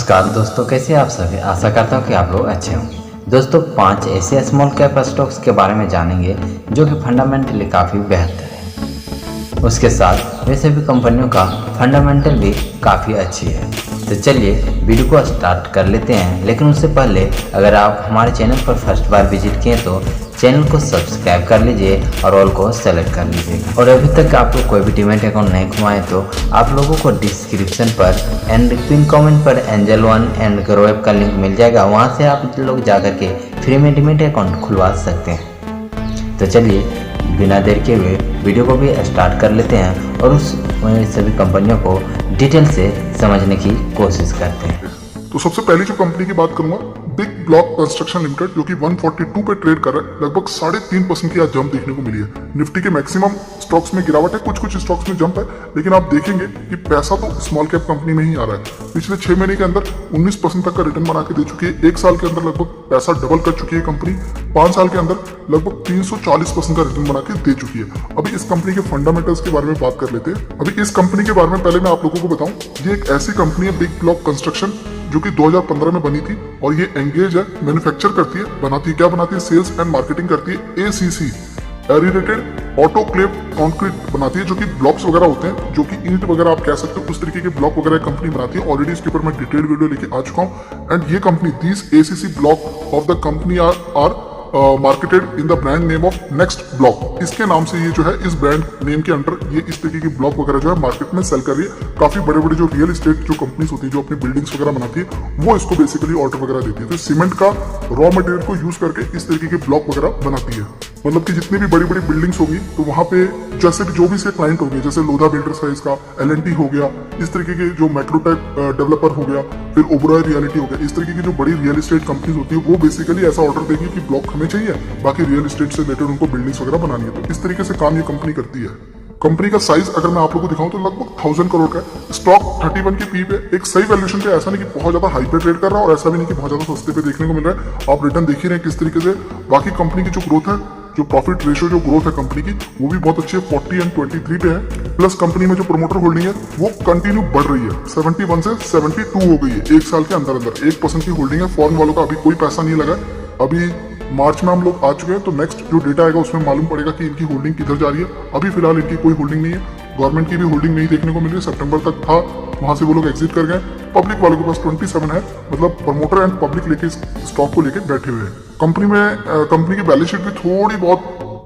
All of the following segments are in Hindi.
नमस्कार दोस्तों, कैसे आप सभी। आशा करता हूँ कि आप लोग अच्छे होंगे। दोस्तों, 5 ऐसे स्मॉल कैप स्टॉक्स के बारे में जानेंगे जो कि फंडामेंटली काफ़ी बेहतर है। उसके साथ वैसे भी कंपनियों का फंडामेंटल भी काफ़ी अच्छी है। तो चलिए वीडियो को स्टार्ट कर लेते हैं। लेकिन उससे पहले अगर आप हमारे चैनल पर फर्स्ट बार विजिट किए तो चैनल को सब्सक्राइब कर लीजिए और ऑल को सेलेक्ट कर लीजिएगा। और अभी तक आप लोग कोई भी डीमैट अकाउंट नहीं खुलवाएं तो आप लोगों को डिस्क्रिप्शन पर एंड पिन कमेंट पर angel one and grow app का लिंक मिल जाएगा। वहां से आप लोग जाकर के फ्री में डीमैट अकाउंट खुलवा सकते हैं। तो चलिए बिना देर के हुए वीडियो को भी स्टार्ट कर लेते हैं और उस सभी कंपनियों को डिटेल से समझने की कोशिश करते हैं। तो सबसे पहली जो कंपनी की बात करूंगा, बिग ब्लॉक कंस्ट्रक्शन लिमिटेड, जो कि 142 पे ट्रेड कर रहा है। लगभग 3.5% की आज जंप देखने को मिली है। निफ्टी के मैक्सिमम स्टॉक्स में गिरावट है, कुछ स्टॉक्स में जंप है, लेकिन आप देखेंगे कि पैसा तो स्मॉल कैप कंपनी में ही आ रहा है। पिछले 6 महीने के अंदर 19% तक का रिटर्न बना के दे चुकी है। 1 साल के अंदर लगभग पैसा डबल कर चुकी है कंपनी। 5 साल के अंदर लगभग 340% का रिटर्न बना के दे चुकी है। अभी इस कंपनी के फंडामेंटल्स के बारे में बात कर लेते हैं। अभी इस कंपनी के बारे में पहले मैं आप लोगों को बताऊं, ये एक ऐसी कंपनी है बिग ब्लॉक कंस्ट्रक्शन जो कि 2015 में बनी थी और ये एंगेज है, मैन्युफैक्चर करती है, बनाती है सेल्स एंड मार्केटिंग करती है। एसीसी एरिटेटेड ऑटोक्लेव कंक्रीट बनाती है, जो कि ब्लॉक्स वगैरह होते हैं, जो कि ईंट वगैरह आप कह सकते हो, उस तरीके के ब्लॉक वगैरह कंपनी बनाती है। ऑलरेडी इसके ऊपर मैं डिटेल्ड वीडियो लेके आ चुका हूँ। एंड ये company these ACC block of the company are marketed in the brand name of next block. इसके नाम से ये जो है, इस ब्रांड नेम के अंडर ये इस तरीके की ब्लॉक वगैरह जो है मार्केट में सेल कर रही है। काफी बड़े बड़े जो रियल एस्टेट जो कंपनीज होती है, जो अपनी बिल्डिंग्स वगैरह बनाती है, वो इसको बेसिकली ऑर्डर वगैरह देती है। तो सीमेंट का रॉ मटेरियल को यूज करके इस तरीके के ब्लॉक वगैरह बनाती है। मतलब कि जितनी भी बड़ी बड़ी बिल्डिंग्स होगी तो वहां पे जैसे भी जो भी इसके क्लाइंट होंगे, जैसे लोधा बिल्डर्स है, इसका एलएनटी हो गया, इस तरीके के जो मैक्रोटेक डेवलपर हो गया, फिर ओबरॉय रियलिटी हो गया, इस तरीके की जो बड़ी रियल एस्टेट कंपनीज होती है, वो बेसिकली ऐसा ऑर्डर देंगी कि ब्लॉक हमें चाहिए, बाकी रियल एस्टेट से रिलेटेड उनको बिल्डिंग्स वगैरह बनानी है। तो इस तरीके से काम ये कंपनी करती है। कंपनी का साइज अगर मैं आप लोगों को दिखाऊं तो लगभग 1000 करोड़ का है। स्टॉक 31 की पी पे, एक सही वैल्यूएशन पे, ऐसा नहीं कि बहुत ज्यादा हाई पे ट्रेड कर रहा है और ऐसा भी नहीं कि बहुत ज्यादा सस्ते पे देखने को मिल रहा है। आप रिटर्न देख ही रहे हैं किस तरीके से। बाकी कंपनी की जो ग्रोथ है, जो प्रॉफिट रेशियो जो ग्रोथ है कंपनी की, वो भी बहुत अच्छी है, 40 एंड 23 पे है। प्लस कंपनी में जो प्रोमोटर होल्डिंग है वो कंटिन्यू बढ़ रही है, 71 से 72 हो गई है 1 साल के अंदर अंदर। 1% की होल्डिंग है। फॉरेन वालों का अभी कोई पैसा नहीं लगा। अभी मार्च में हम लोग आ चुके हैं, तो नेक्स्ट जो डेटा आएगा उसमें मालूम पड़ेगा कि इनकी होल्डिंग किधर जा रही है। अभी फिलहाल इनकी कोई होल्डिंग नहीं है। गवर्नमेंट की भी होल्डिंग नहीं देखने को मिल रही है। सितंबर तक था, वहां से वो लोग एग्जिट कर गए। पब्लिक वालों के पास 27 है, मतलब प्रमोटर एंड पब्लिक लेके स्टॉक को लेके बैठे हुए हैं। कंपनी की बैलेंस शीट भी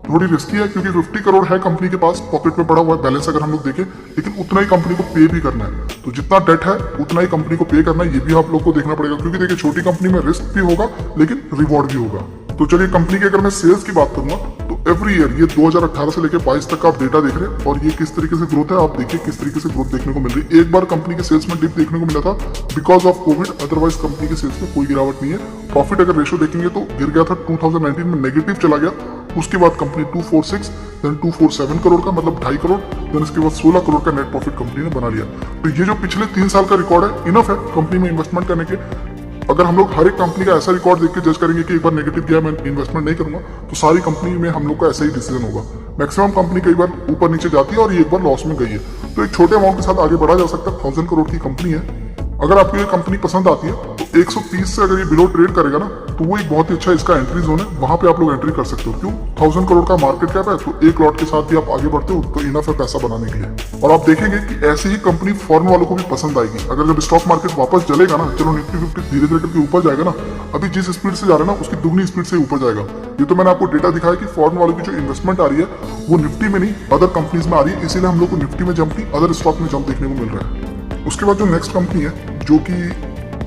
थोड़ी रिस्की है, क्योंकि 50 करोड़ है कंपनी के पास पॉकेट में पड़ा हुआ है बैलेंस अगर हम लोग देखें, लेकिन उतना ही कंपनी को पे भी करना है। तो जितना डेट है उतना ही कंपनी को पे करना है, ये भी आप लोग को देखना पड़ेगा। क्योंकि देखिए, छोटी कंपनी में रिस्क भी होगा लेकिन रिवॉर्ड भी होगा। तो चलिए, कंपनी की अगर मैं सेल्स की बात करूंगा तो एवरी ईयर, ये 2018 से लेकर 22 तक का आप डेटा देख रहे हैं और ये किस तरीके से ग्रोथ है, आप देखिए किस तरीके से ग्रोथ देखने को मिल रही है। एक बार कंपनी के सेल्स में डिप देखने को मिला था because of Covid, otherwise company के सेल्स में कोई गिरावट नहीं है। प्रॉफिट अगर रेशियो देखेंगे तो गिर गया था, 2019 में नेगेटिव चला गया। उसके बाद कंपनी 246 देन 247 करोड़ का, मतलब 2.5 करोड़, देन उसके बाद 16 करोड़ का नेट प्रॉफिट कंपनी ने बना लिया। तो ये जो पिछले 3 साल का रिकॉर्ड है, इनफ है कंपनी में इन्वेस्टमेंट करने के। अगर हम लोग हर एक कंपनी का ऐसा रिकॉर्ड देख के जज करेंगे कि एक बार नेगेटिव गया मैं इन्वेस्टमेंट नहीं करूंगा, तो सारी कंपनी में हम लोग का ऐसा ही डिसीजन होगा। मैक्सिमम कंपनी कई बार ऊपर नीचे जाती है और ये एक बार लॉस में गई है। तो एक छोटे अमाउंट के साथ आगे बढ़ा जा सकता है। 1000 करोड़ की कंपनी है। अगर आपको ये कंपनी पसंद आती है तो 130 से अगर ये बिलो ट्रेड करेगा ना, तो वो एक बहुत ही अच्छा इसका एंट्री जोन है, वहां पे आप लोग एंट्री कर सकते हो। क्यों? 1000 करोड़ का मार्केट कैप है, तो एक लॉट के साथ भी आप आगे बढ़ते हो तो इनफ है पैसा बनाने के लिए। और आप देखेंगे कि ऐसी ही कंपनी फॉरेन वालों को भी पसंद आएगी। अगर जब स्टॉक मार्केट वापस चलेगा ना, चलो निफ्टी 50 धीरे धीरे करके ऊपर जाएगा ना, अभी जिस स्पीड से जा रहा है ना, उसकी दुगनी स्पीड से ऊपर जाएगा। ये तो मैंने आपको डेटा दिखाया कि फॉरेन वालों की जो इन्वेस्टमेंट आ रही है वो निफ्टी में नहीं, अदर कंपनीज में आ रही है। इसीलिए हम लोग को निफ्टी में जंप नहीं, अदर स्टॉक में जंप देखने को मिल रहा है। उसके बाद जो नेक्स्ट कंपनी है, जो कि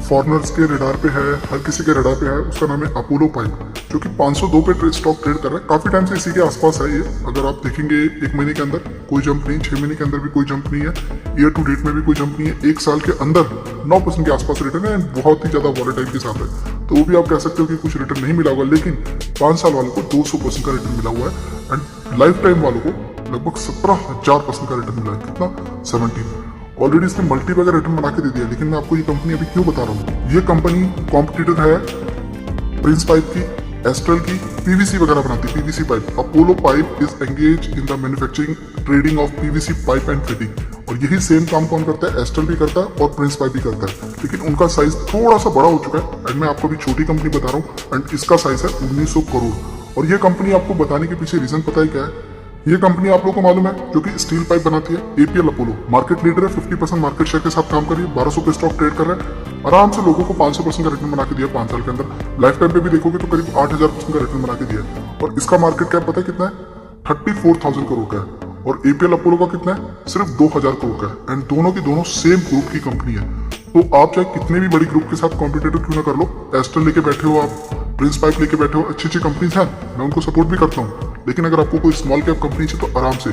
फॉरनर्स के रडार पे है, हर किसी के रडार पे है, उसका नाम है अपोलो पाइप, जो कि 502 पे स्टॉक ट्रेड कर रहा है। काफी टाइम से इसी के आसपास है ये। अगर आप देखेंगे 1 महीने के अंदर कोई जंप नहीं, 6 महीने के अंदर भी कोई जंप नहीं है, ईयर टू डेट में भी कोई जंप नहीं है। 1 साल के अंदर 9% के आसपास रिटर्न है, बहुत ही ज्यादा वॉलेटाइल के साथ है। तो वो भी आप कह सकते हो कि कुछ रिटर्न नहीं मिला होगा, लेकिन 5 साल वालों को 200% का रिटर्न मिला हुआ है एंड लाइफ टाइम वालों को लगभग 17,000% का रिटर्न मिला है। कितना? 17। ऑलरेडी इसने मल्टी बैगर रिटर्न बना के दे दिया। लेकिन मैं आपको ये कंपनी अभी क्यों बता रहा हूँ, ये कंपनी कॉम्पिटिटर है प्रिंस पाइप की, एस्ट्रल की, पीवीसी वगैरह बनाती है, PVC pipe. Apollo pipe is engage in the manufacturing trading of PVC pipe and fitting. और यही सेम काम कौन करता है, एस्ट्रल भी करता है और प्रिंस पाइप भी करता है, लेकिन उनका साइज थोड़ा सा बड़ा हो चुका है। एंड मैं आपको अभी छोटी कंपनी बता रहा हूँ एंड इसका साइज है 1900 करोड़। और ये कंपनी आपको बताने के पीछे रीजन पता है क्या है? ये कंपनी आप लोगों को मालूम है जो कि स्टील पाइप बनाती है, एपीएल अपोलो मार्केट लीडर है, 50% मार्केट शेयर के साथ काम कर रही है, 1200 पे स्टॉक ट्रेड कर रहा है, आराम से लोगों को 500% का रिटर्न बना के दिया 5 साल के अंदर। लाइफ टाइम पे भी देखोगे तो करीब 8000% का रिटर्न बना के दिया है। और इसका मार्केट कैप पता है कितना है? 34,000 करोड़ का है। और एपीएल अपोलो का कितना है? सिर्फ 2000 करोड़ का है। एंड दोनों की दोनों सेम ग्रुप की कंपनी है। तो आप चाहे कितने भी बड़ी ग्रुप के साथ कॉम्पिटेटिव क्यों ना कर लो, एस्ट्रल लेके बैठे हो आप, प्रिंस पाइप लेके बैठे हो, अच्छी अच्छी कंपनीज हैं, मैं उनको सपोर्ट भी करता हूँ। लेकिन अगर आपको कोई स्मॉल कैप कंपनी चाहिए तो आराम से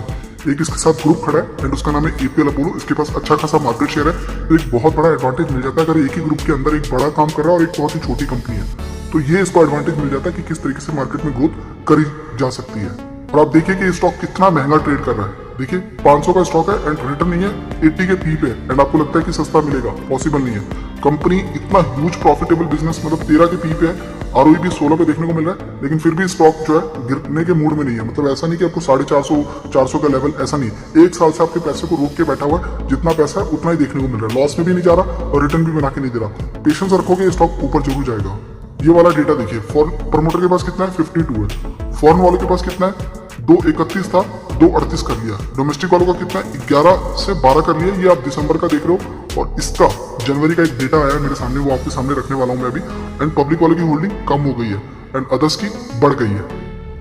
एक इसके साथ ग्रुप खड़ा है एंड उसका नाम है एपीएल अपोलो। इसके पास अच्छा खासा मार्केट शेयर है, तो एक बहुत बड़ा एडवांटेज मिल जाता है अगर एक ही ग्रुप के अंदर एक बड़ा काम कर रहा है और एक बहुत ही छोटी कंपनी है, तो ये इसको एडवांटेज मिल जाता है कि किस तरीके से मार्केट में ग्रोथ करी जा सकती है। और आप देखिए कि ये स्टॉक कितना महंगा ट्रेड कर रहा है। देखिए 500 का स्टॉक है एंड रिटर्न नहीं है, 80 के पी पे एंड आपको लगता है कि सस्ता मिलेगा, पॉसिबल नहीं है। कंपनी इतना ह्यूज प्रॉफिटेबल बिजनेस, मतलब 13 के पी पे है, आरओई भी 16 पे देखने को मिल रहा है, लेकिन फिर भी स्टॉक जो है गिरने के मूड में नहीं है। मतलब ऐसा नहीं कि आपको 450 400 का लेवल, ऐसा नहीं। एक साल से आपके पैसे को रोक के बैठा हुआ है, जितना पैसा है उतना ही देखने को मिल रहा है, लॉस में भी नहीं जा रहा और रिटर्न भी बना के नहीं दे रहा। पेशेंस रखोगे ये स्टॉक ऊपर जरूर जाएगा। ये वाला डेटा देखिए, फॉरेन प्रमोटर के पास कितना है? 52 है। फॉरेन वालों के पास कितना है? 231 था, 238 कर लिया। डोमेस्टिक वालों का कितना है? 11 से 12 कर लिया। ये आप दिसंबर का देख रहे हो और इसका जनवरी का एक डेटा आया है मेरे सामने, वो आपके सामने रखने वाला हूं मैं अभी। एंड पब्लिक वालों की होल्डिंग कम हो गई है एंड अदर्स की बढ़ गई है।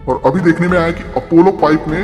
और अभी देखने में आया कि अपोलो पाइप में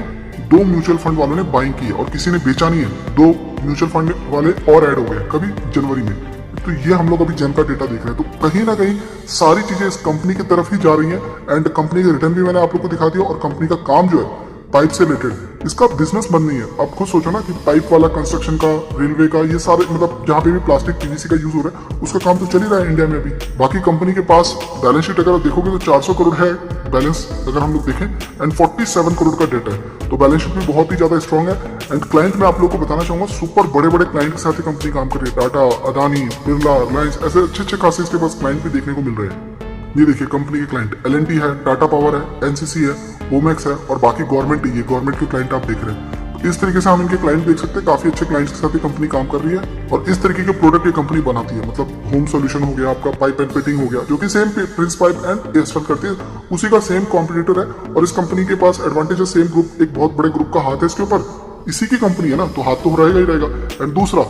2 म्यूचुअल फंड वालों ने बाइंग की है और किसी ने बेचा नहीं है। 2 म्यूचुअल फंड वाले और ऐड हो गए, कभी जनवरी में। तो ये हम लोग अभी जन का डेटा देख रहे हैं, तो कहीं ना कहीं सारी चीजें इस कंपनी की तरफ ही जा रही हैं। एंड कंपनी के रिटर्न भी मैंने आप लोग को दिखा दिया और कंपनी का काम जो है पाइप से रिलेटेड, इसका बिजनेस बंद नहीं है। आप खुद सोचो ना कि पाइप वाला कंस्ट्रक्शन का, रेलवे का, ये सारे मतलब जहाँ पे भी प्लास्टिक पीवीसी का यूज हो रहा है उसका काम तो चल ही रहा है इंडिया में अभी। बाकी कंपनी के पास बैलेंस शीट अगर देखोगे तो 400 करोड़ है बैलेंस अगर हम लोग देखें एंड 47 करोड़ का डेट है, तो बैलेंस शीट भी बहुत ही ज्यादा स्ट्रॉन्ग है। एंड क्लाइंट मैं आप लोग को बताना चाहूंगा, सुपर बड़े बड़े क्लाइंट के साथ ही कंपनी काम कर रही है। टाटा, अदानी, बिरला, रिलायंस, ऐसे अच्छे अच्छे खासे इसके पास क्लाइंट भी देखने को मिल रहे हैं। ये देखिए कंपनी के क्लाइंट एल&टी है, टाटा पावर है, एनसीसी है, ओमेक्स है और बाकी गवर्नमेंट ही है, गवर्नमेंट के क्लाइंट आप देख रहे हैं। तो इस तरीके से हम इनके क्लाइंट देख सकते हैं, काफी अच्छे क्लाइंट्स के साथ ये कंपनी काम कर रही है और इस तरीके के प्रोडक्ट ये कंपनी बनाती है। मतलब होम सोल्यूशन हो गया, आपका पाइप एंड फिटिंग हो गया, जो कि same Prince pipe and astral करती है, उसी का सेम कॉम्पिटिटर है। और इस कंपनी के पास एडवांटेज है, सेम ग्रुप, एक बहुत बड़े ग्रुप का हाथ है इसके ऊपर, इसी की कंपनी है ना, तो हाथ तो रहेगा ही रहेगा। एंड दूसरा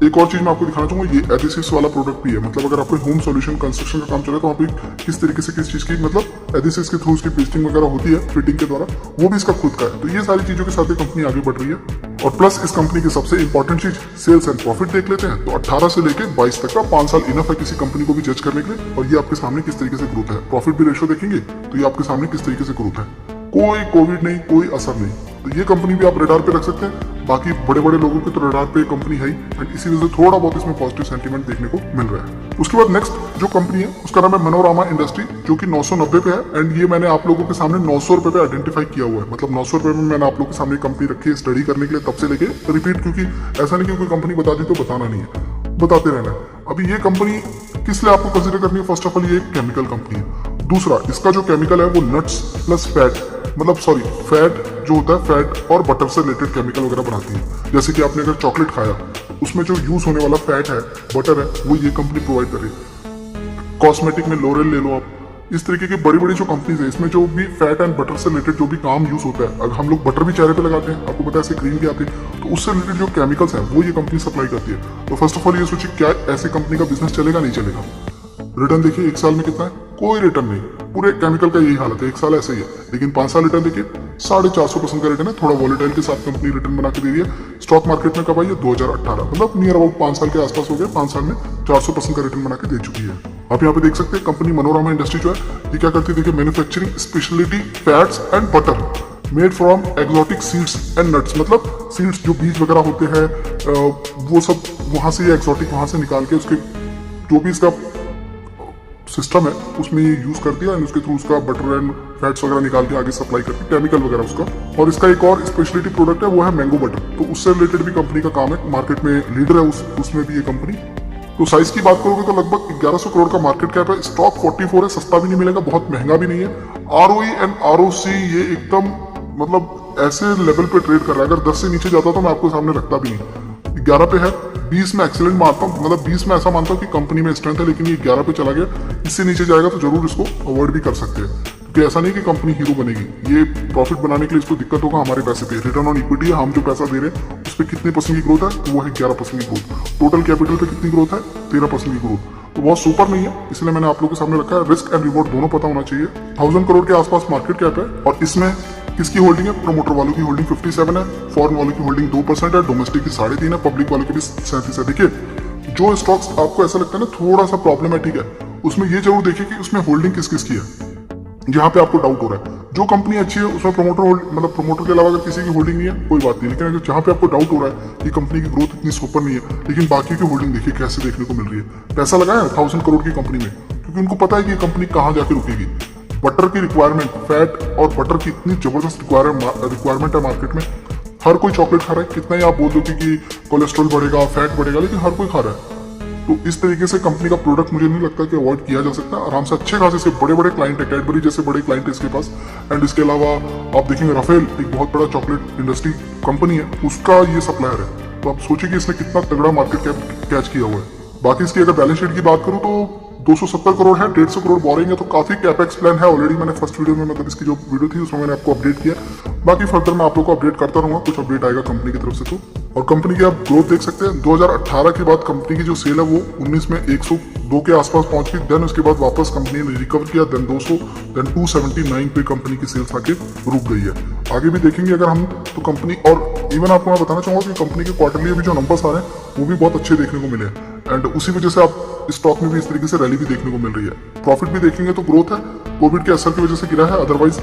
एक और चीज मैं आपको दिखाना चाहूंगा, ये एडिसिव्स वाला प्रोडक्ट भी है। मतलब अगर आपको होम सॉल्यूशन कंस्ट्रक्शन का काम चले तो वहाँ पे किस तरीके से किस चीज की मतलब एडिसिव्स के थ्रू उसकी पेस्टिंग वगैरह होती है फिटिंग के द्वारा, वो भी इसका खुद का है। तो ये सारी चीजों के साथ ये कंपनी आगे बढ़ रही है। और प्लस इस कंपनी की सबसे इंपॉर्टेंट चीज सेल्स एंड प्रॉफिट देख लेते हैं, तो 18 से लेकर 22 तक का 5 साल इनफ है किसी कंपनी को भी जज करने के लिए। और ये आपके सामने किस तरीके से ग्रोथ है, प्रॉफिट भी रेशियो देखेंगे तो ये आपके सामने किस तरीके से ग्रोथ है, कोई कोविड नहीं, कोई असर नहीं। तो ये कंपनी भी आप रडार पे रख सकते हैं। बाकी बड़े बड़े लोगों के तो रडार पे कंपनी है ही एंड इसी वजह से थोड़ा बहुत इसमें पॉजिटिव सेंटीमेंट देखने को मिल रहा है। उसके बाद नेक्स्ट जो कंपनी है उसका नाम है मनोरामा इंडस्ट्री, जो कि 990 पे है एंड ये मैंने आप लोगों के सामने 900 रुपए पे आइडेंटिफाई किया हुआ है। मतलब 900 रुपए में मैंने आप लोगों के सामने कंपनी रखी है स्टडी करने के लिए, तब से लेके रिपीट, क्योंकि ऐसा नहीं कि कोई कंपनी बता दी तो बताना नहीं है, बताते रहना है। अभी ये कंपनी किस लिए आपको कंसिडर करनी है? फर्स्ट ऑफ ऑल ये एक केमिकल कंपनी है। दूसरा, इसका जो केमिकल है वो नट्स प्लस फैट, मतलब सॉरी फैट जो होता है, फैट और बटर से रिलेटेड केमिकल वगैरह बनाती है। जैसे कि आपने अगर चॉकलेट खाया उसमें जो यूज होने वाला फैट है, बटर है, वो ये कंपनी प्रोवाइड कर रही है। कॉस्मेटिक में लोरेल ले लो आप, इस तरीके की बड़ी बड़ी जो कंपनीज है इसमें जो भी फैट एंड बटर से रिलेटेड जो भी काम यूज होता है, अगर हम लोग बटर भी चेहरे पे लगाते हैं, आपको पता है ऐसे क्रीम भी आती है, तो उससे रिलेटेड जो केमिकल्स हैं वो ये कंपनी सप्लाई करती है। तो फर्स्ट ऑफ ऑल ये सोचिए क्या ऐसी कंपनी का बिजनेस चलेगा? नहीं चलेगा। रिटर्न देखिए एक साल में कितना है, कोई रिटर्न नहीं, पूरे केमिकल का यही हालत है, एक साल ऐसे ही है। लेकिन 5 साल रिटर्न देखिए 450% का रिटर्न है, थोड़ा वॉलेटाइल के साथ कंपनी रिटर्न बना के दे रही है। स्टॉक मार्केट में कब आई है? 2018, मतलब नियर अबाउट 5 साल के आसपास हो गया। 5 साल में 400% का रिटर्न बना के दे चुकी है। आप यहाँ पे देख सकते हैं कंपनी मनोरामा इंडस्ट्री जो है ये क्या करती है, देखिए manufacturing speciality fats and butter made from exotic seeds and nuts, मतलब सीड्स जो बीज वगैरह होते हैं वो सब वहां से ये एक्सोटिक वहां से निकाल के उसके जो भी इसका सिस्टम है उसमें ये यूज करती है एंड उसके थ्रू उसका बटर एंड फैट्स वगैरह निकाल के आगे सप्लाई करती है, केमिकल वगैरह उसका। और इसका एक और स्पेशलिटी प्रोडक्ट है वो है मैंगो बटर, तो उससे रिलेटेड भी कंपनी का काम है, मार्केट में लीडर है उसमें भी ये कंपनी। तो साइज की बात करोगे तो लगभग 1100 करोड़ का मार्केट कैप है, स्टॉक 44 है, सस्ता भी नहीं मिलेगा, बहुत महंगा भी नहीं है। आरओई एंड आरओसी ये एकदम मतलब ऐसे लेवल पे ट्रेड कर रहा है, अगर 10 से नीचे जाता तो मैं आपको सामने रखता भी नहीं। 11 पे है, 20 में एक्सीलेंट मानता हूँ, मतलब 20 में ऐसा मानता हूँ कि कंपनी में स्ट्रेंथ है, लेकिन ये 11 पे चला गया। इससे नीचे जाएगा तो जरूर इसको अवॉइड भी कर सकते हैं, क्योंकि ऐसा नहीं कि कंपनी हीरो बनेगी, ये प्रॉफिट बनाने के लिए इसको दिक्कत होगा हमारे पैसे पे। रिटर्न ऑन इक्विटी है, हम जो पैसा दे रहे हैं उस पर कितने % की ग्रोथ है, तो वो है 11% की ग्रोथ। टोटल कैपिटल पे कितनी ग्रोथ है, 13% की ग्रोथ, तो बहुत सुपर नहीं है, इसलिए मैंने आप लोगों के सामने रखा है। रिस्क एंड रिवॉर्ड दोनों पता होना चाहिए। 1000 करोड़ के आसपास मार्केट कैप है, और इसमें किसकी होल्डिंग है, प्रोमोटर वालों की होल्डिंग 57 है, फॉरेन वालों की होल्डिंग 2% है, डोमेस्टिक की 3.5 है, पब्लिक वालों की भी 37 है। देखिए, जो स्टॉक्स आपको ऐसा लगता है ना थोड़ा सा प्रॉब्लमेटिक है, उसमें ये जरूर देखिए कि उसमें होल्डिंग किस किस की है, जहां पे आपको डाउट हो रहा है। जो कंपनी अच्छी है उसमें प्रोमोटर के अलावा अगर किसी की होल्डिंग नहीं है कोई बात नहीं, लेकिन अगर जहां पे आपको डाउट हो रहा है कि कंपनी की ग्रोथ इतनी सुपर नहीं है, लेकिन बाकी की होल्डिंग देखिए कैसे देखने को मिल रही है। पैसा लगाया है 1000 करोड़ की कंपनी में, क्योंकि उनको पता है कि ये कंपनी कहां जाके रुकेगी। बटर की रिक्वायरमेंट, फैट और बटर की इतनी जबरदस्त रिक्वायरमेंट है मार्केट में। हर कोई चॉकलेट खा रहा है, कितना ही आप बोल दो कि कोलेस्ट्रॉल बढ़ेगा, फैट बढ़ेगा, लेकिन हर कोई खा रहा है। तो इस तरीके से कंपनी का प्रोडक्ट मुझे नहीं लगता कि अवॉइड किया जा सकता। आराम से अच्छे खासे इसके बड़े बड़े क्लाइंट है, कैडबरी जैसे बड़े क्लाइंट है इसके पास। एंड इसके अलावा आप देखेंगे राफेल एक बहुत बड़ा चॉकलेट इंडस्ट्री कंपनी है, उसका ये सप्लायर है। तो आप सोचिए कि इसने कितना तगड़ा मार्केट कैप कैच किया हुआ है। बाकी इसकी अगर बैलेंस शीट की बात करूं तो 270 करोड़ है, 150 करोड़ बोरिंग है, तो काफी कैपेक्स प्लान है ऑलरेडी। मैंने फर्स्ट वीडियो में, मतलब इसकी जो वीडियो थी उसमें मैंने आपको अपडेट किया। बाकी फर्दर मैं आप लोग को अपडेट करता रहूंगा, कुछ अपडेट आएगा कंपनी की तरफ से तो। और कंपनी की आप ग्रोथ देख सकते हैं, 2018 के बाद कंपनी की जो सेल है वो 19 में 102 के आसपास पहुंच गई। देन उसके बाद वापस कंपनी ने रिकवर किया, देन 200, देन 279 पे कंपनी की सेल्स आके रुक गई है। आगे भी देखेंगे अगर हम तो कंपनी, और इवन आपको मैं बताना चाहूंगा कि कंपनी के क्वार्टरली अभी जो नंबर्स आ रहे हैं वो भी बहुत अच्छे देखने को मिले हैं। एंड उसी वजह से आप स्टॉक में भी इस तरीके से रैली भी देखने को मिल रही है। प्रॉफिट भी देखेंगे तो ग्रोथ है, कोविड के असर की वजह से गिरा है, अदरवाइज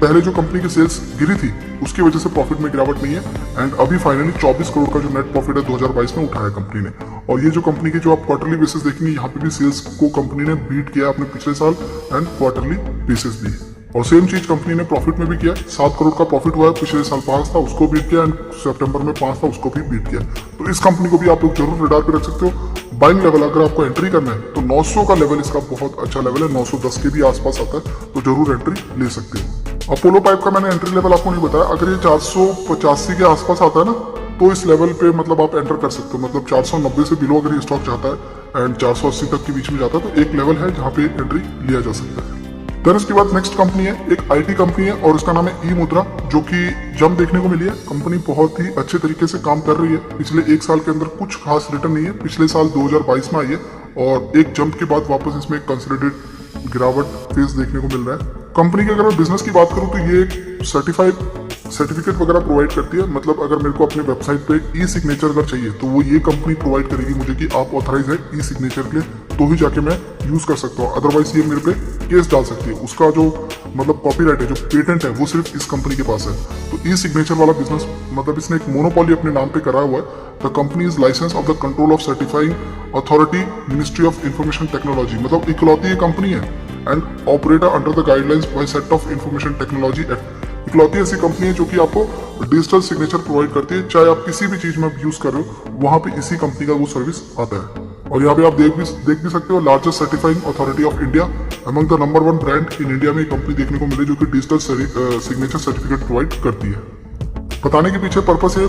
पहले जो कंपनी की सेल्स गिरी थी उसकी वजह से प्रॉफिट में गिरावट नहीं है। एंड अभी फाइनली 24 करोड़ का जो नेट प्रॉफिट है 2022 में उठाया कंपनी ने। और ये जो कंपनी की जो आप क्वार्टरली बेसिस देखेंगे, यहाँ पे भी सेल्स को कंपनी ने बीट किया अपने पिछले साल एंड क्वार्टरली बेसिस भी। और सेम चीज कंपनी ने प्रॉफिट में भी किया, 7 करोड़ का प्रॉफिट हुआ है, पिछले साल 5 था उसको बीट किया, एंड सितंबर में 5 था उसको भी बीट किया। तो इस कंपनी को भी आप लोग जरूर रडार पे रख सकते हो। बाइंग लेवल अगर आपको एंट्री करना है तो 900 का लेवल इसका बहुत अच्छा लेवल है, 910 के भी आसपास आता है, तो जरूर एंट्री ले सकते हो। अपोलो पाइप का मैंने एंट्री लेवल आपको नहीं बताया, अगर ये 485 के आसपास आता है ना तो इस लेवल पे मतलब आप एंटर कर सकते हो। मतलब 490 से बिलो अगर ये स्टॉक चाहता है एंड 480 तक के बीच में जाता है तो एक लेवल है जहाँ पे एंट्री लिया जा सकता है। देन इसके बाद नेक्स्ट कंपनी है, एक आईटी कंपनी है और इसका नाम है ई मुद्रा, जो कि जंप देखने को मिली है। कंपनी बहुत ही अच्छे तरीके से काम कर रही है, पिछले 1 साल के अंदर कुछ खास रिटर्न नहीं है, पिछले साल 2022 में आई है और एक जंप के बाद वापस इसमें एक कंसोलिडेट गिरावट फेज देखने को मिल रहा है। कंपनी की अगर मैं बिजनेस की बात करूं तो ये एक सर्टिफिकेट वगैरह प्रोवाइड करती है। मतलब अगर मेरे को अपने वेबसाइट पे ई सिग्नेचर अगर चाहिए तो वो ये कंपनी प्रोवाइड करेगी मुझे कि आप ऑथराइज है ई सिग्नेचर के लिए, तो ही जाके मैं यूज कर सकता हूँ, अदरवाइज ये मेरे पे केस डाल सकती है। उसका जो मतलब कॉपीराइट है, जो पेटेंट है, वो सिर्फ इस कंपनी के पास है। तो ई सिग्नेचर वाला बिजनेस मतलब इसने एक मोनोपोली अपने नाम पे करा हुआ है। The company is license of the control of certifying authority, ministry of information technology. मतलब इकलौती ये कंपनी है and operator under the guidelines by set of information technology act. इकलौती ऐसी कंपनी है जो कि आपको डिजिटल सिग्नेचर प्रोवाइड करती है, चाहे आप किसी भी चीज में यूज कर रहे हो वहां पे इसी कंपनी का वो सर्विस आता है। और यहाँ पे आप देख भी सकते हो, largest certifying authority of India, among the number 1 brand in India में कंपनी देखने को मिली जो कि डिजिटल सिग्नेचर सर्टिफिकेट प्रोवाइड करती है। बताने के पीछे पर्पस है,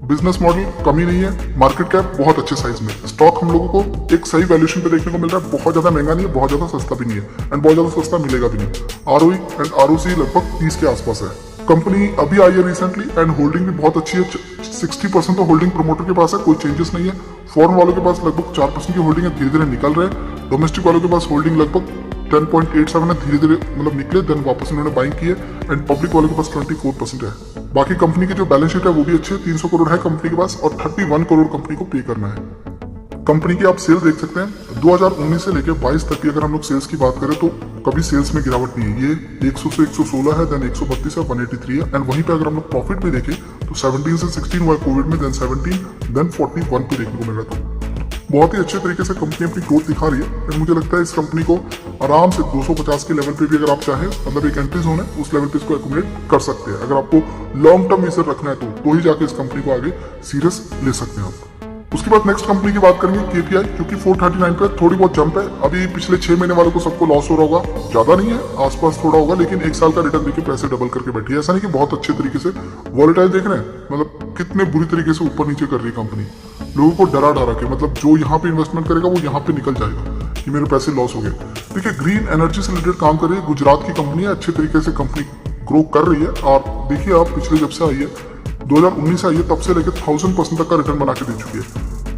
बिजनेस मॉडल कमी नहीं है, मार्केट कैप बहुत अच्छे साइज में, स्टॉक हम लोगों को एक सही वैल्यूएशन पे देखने को मिल रहा है, बहुत ज्यादा महंगा नहीं है, बहुत ज्यादा सस्ता भी नहीं है एंड बहुत ज्यादा सस्ता मिलेगा भी नहीं। आरओई एंड आरओसी लगभग 30 के आसपास है। कंपनी अभी आई है रिसेंटली एंड होल्डिंग भी बहुत अच्छी है, 60% तो होल्डिंग प्रमोटर के पास है, कोई चेंजेस नहीं है। फॉरेन वालों के पास लगभग 4% की होल्डिंग है, धीरे धीरे निकल रहे हैं। डोमेस्टिक वालों के पास होल्डिंग लगभग 10.87 है, धीरे धीरे मतलब निकले, देन वापस इन्होंने बाइंग की है एंड पब्लिक वालों के पास 24% है। बाकी कंपनी की जो बैलेंस शीट है वो भी अच्छी है, 300 करोड़ है कंपनी के पास और 31 करोड़ कंपनी को पे करना है। कंपनी की आप सेल देख सकते हैं, 2019 से लेकर 22 तक की अगर हम लोग सेल्स की बात करें तो कभी सेल्स में गिरावट नहीं है। ये 100 से 116 है, देन 132 है, 183 है एंड वहीं पे अगर हम लोग प्रॉफिट में देखें तो 17 से 16 हुआ कोविड में, देन 17, देन 41 पे देखने को मिल रहा था। बहुत ही अच्छे तरीके से कंपनी अपनी ग्रोथ दिखा रही है एंड मुझे लगता है इस कंपनी को आराम से 250 के लेवल पे भी अगर आप चाहें, मतलब एक एंट्री जोन है उस लेवल पे इसको एकोमोडेट कर सकते हैं। अगर आपको लॉन्ग टर्म इसे रखना है तो ही जाके इस कंपनी को आगे सीरियस ले सकते हैं आप। उसके बाद नेक्स्ट कंपनी की बात करेंगे केपीआई, जो कि 439 पे थोड़ी बहुत जंप है। अभी पिछले 6 महीने वालों को सबको लॉस हो रहा होगा, ज्यादा नहीं है, आसपास थोड़ा होगा, लेकिन एक साल का रिटर्न देके पैसे डबल करके बैठी है। ऐसा नहीं कि बहुत अच्छे तरीके से वॉलेटाइल देख रहे हैं, मतलब कितने बुरी तरीके से ऊपर नीचे कर रही है कंपनी, लोगों को डरा के, मतलब जो यहाँ पे इन्वेस्टमेंट करेगा वो यहाँ पे निकल जाएगा कि मेरे पैसे लॉस हो गए। देखिए ग्रीन एनर्जी से रिलेटेड काम कर रही है, गुजरात की कंपनी है, अच्छे तरीके से कंपनी ग्रो कर रही है। और देखिए आप पिछले जब से आई है 2019 से आई है, तब से लेकर 1000% तक का रिटर्न बना के दे चुकी है।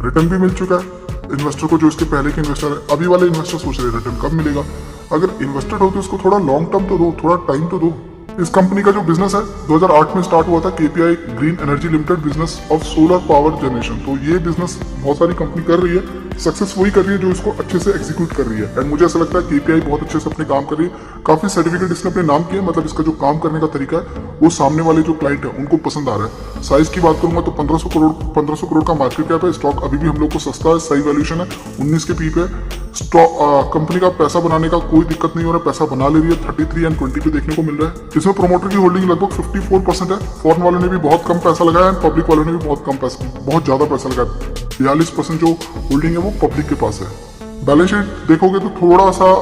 रिटर्न भी मिल चुका है इन्वेस्टर को, जो इसके पहले के इन्वेस्टर है। अभी वाले इन्वेस्टर सोच रहे हैं रिटर्न कब मिलेगा। अगर इन्वेस्टेड हो तो इसको थोड़ा लॉन्ग टर्म तो दो, थोड़ा टाइम तो दो। इस कंपनी का जो बिजनेस है 2008 में स्टार्ट हुआ था, KPI green energy limited, business of solar power generation. तो ये बिजनेस बहुत सारी कंपनी कर रही है, सक्सेस वही कर रही है जो इसको अच्छे से एग्जीक्यूट कर रही है। एंड मुझे ऐसा लगता है केपीआई बहुत अच्छे से अपने काम कर रही है। काफी सर्टिफिकेट इसने अपने नाम किए, मतलब इसका जो काम करने का तरीका है वो सामने वाले जो क्लाइंट है उनको पसंद आ रहा है। साइज की बात करूंगा तो 1500 करोड़ का मार्केट कैप है। स्टॉक अभी भी हम लोग को सस्ता है, सही वैल्यूएशन है, 19 के पी पे। स्टॉक कंपनी का पैसा बनाने का कोई दिक्कत नहीं हो रहा है, पैसा बना ले रही है। 33 एंड 20 पे देखने को मिल रहा है। इसमें प्रोमोटर की होल्डिंग लगभग 54% है। फॉरेन वालों ने भी बहुत कम पैसा लगाया है, पब्लिक वालों ने भी बहुत ज्यादा पैसा लगाया। 42% जो होल्डिंग है वो पब्लिक के पास है। बैलेंस शीट देखोगे तो थोड़ा सा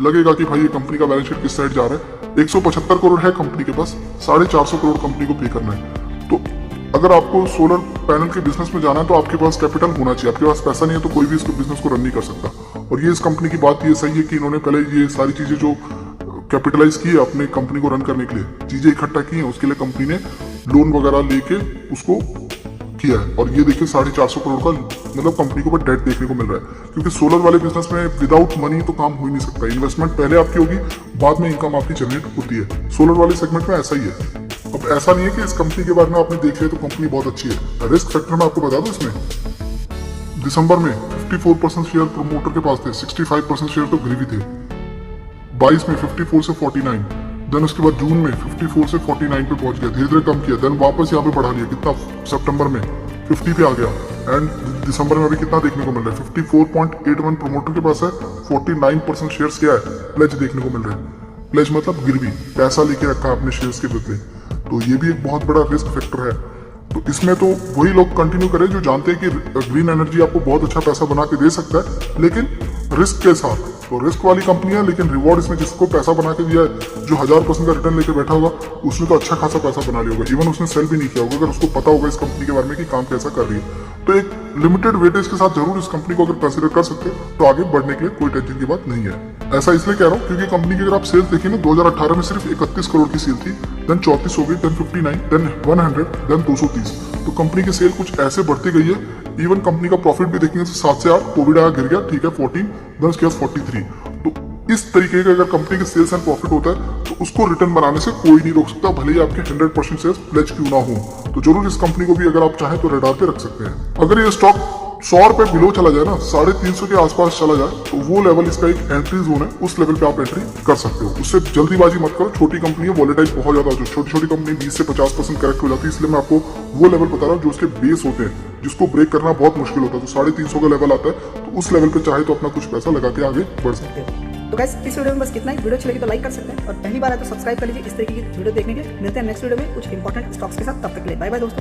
लगेगा कि भाई ये कंपनी का बैलेंस शीट किस साइड जा रहा है। 175 करोड़ है कंपनी के पास, 450 करोड़ कंपनी को पे करना है। तो अगर आपको सोलर पैनल के बिजनेस में जाना है तो आपके पास कैपिटल होना चाहिए। आपके पास पैसा नहीं है तो कोई भी इसको बिजनेस को रन नहीं कर सकता। और ये इस कंपनी की बात ये सही है कि इन्होंने पहले ये सारी चीजें जो कैपिटलाइज की है अपने कंपनी को रन करने के लिए, चीजें इकट्ठा की हैं, उसके लिए कंपनी ने लोन वगैरह लेके उसको किया है। और ये देखिए 450 करोड़ का मतलब कंपनी को ऊपर डेट देखने को मिल रहा है, क्योंकि सोलर वाले बिजनेस में विदाउट मनी तो काम हो ही नहीं सकता। इन्वेस्टमेंट पहले आपकी होगी, बाद में इनकम आपकी जनरेट होती है। सोलर वाले सेगमेंट में ऐसा ही है। अब ऐसा नहीं है कि इस कंपनी के बारे में आपने देख लिया तो कंपनी बहुत अच्छी है। रिस्क फैक्टर में आपको बता दूं, इसमें दिसंबर में 54% शेयर प्रोमोटर के पास थे, 65% शेयर तो गिरवी थे। 22 में 54 से 49, देन उसके बाद जून में 54 से 49 पे पहुंच गया, धीरे धीरे कम किया, देन वापस यहाँ पे बढ़ा लिया। कितना सितंबर में 50 पे आ गया। एंड दिसंबर में अभी कितना देखने को मिल रहा है, 54.81 प्रोमोटर के पास है, 49% शेयर्स क्या है, प्लेज देखने को मिल रहा है। प्लेज मतलब गिरवी, पैसा लेके रखा है अपने शेयर्स के बदले। तो ये भी एक बहुत बड़ा रिस्क फैक्टर है। तो इसमें तो वही लोग कंटिन्यू करें जो जानते हैं कि ग्रीन एनर्जी आपको बहुत अच्छा पैसा बना के दे सकता है, लेकिन रिस्क के साथ। तो रिस्क वाली कंपनी है, लेकिन रिवॉर्ड इसमें जिसको पैसा बना के दिया है, जो 1000% का रिटर्न लेके बैठा होगा, उसने तो अच्छा खासा पैसा बना लिया होगा। इवन उसने सेल भी नहीं किया होगा, अगर उसको पता होगा इस कंपनी के बारे में कि काम कैसा कर रही है। तो एक लिमिटेड वेटेज के साथ जरूर इस कंपनी को अगर कंसिडर कर सकते हैं तो आगे बढ़ने के लिए कोई टेंशन की बात नहीं है। ऐसा इसलिए कह रहा हूँ क्योंकि कंपनी की अगर आप सेल्स देखिए ना, 2018 में सिर्फ 31 करोड़ की सेल थी, देन 34 हो गई, देन 59, देन 100, देन 230। तो कंपनी की सेल कुछ ऐसे बढ़ती गई है। इवन कंपनी का प्रॉफिट भी देखेंगे तो 7 से 8, कोविड आया गिर गया, ठीक है 14, देन उसके बाद 43। तो इस तरीके का अगर कंपनी के सेल्स एंड प्रॉफिट होता है तो उसको रिटर्न बनाने से कोई नहीं रोक सकता, भले ही आपके 100% शेयर्स प्लेज क्यों ना हो। तो जरूर इस कंपनी को भी अगर आप चाहें तो रडार पे रख सकते हैं। अगर ये स्टॉक 100 रुपए बिलो चला जाए ना, 350 के आसपास चला जाए, तो वो लेवल इसका एक एंट्री जोन है, उस लेवल पे आप एंट्री कर सकते हो। उससे जल्दीबाजी मत करो, छोटी कंपनी है, वॉलेटाइल बहुत ज्यादा हो, छोटी छोटी कंपनी 20 से 50% करेक्ट हो जाती है। इसलिए मैं आपको वो लेवल बता रहा हूँ जो उसके बेस होते हैं, जिसको ब्रेक करना बहुत मुश्किल होता है। तो 350 का लेवल आता है, तो उस लेवल पे चाहे तो अपना कुछ पैसा लगा के आगे बढ़ सकते हैं। तो गाइस इस वीडियो में बस कितना ही। वीडियो अच्छी लगी तो लाइक कर सकते हैं, और पहली बार है तो सब्सक्राइब कर लीजिए इस तरीके की वीडियो देखने के लिए। मिलते हैं नेक्स्ट वीडियो में कुछ इंपॉर्टेंट स्टॉक्स के साथ, तब तक के लिए बाय बाय दोस्तों।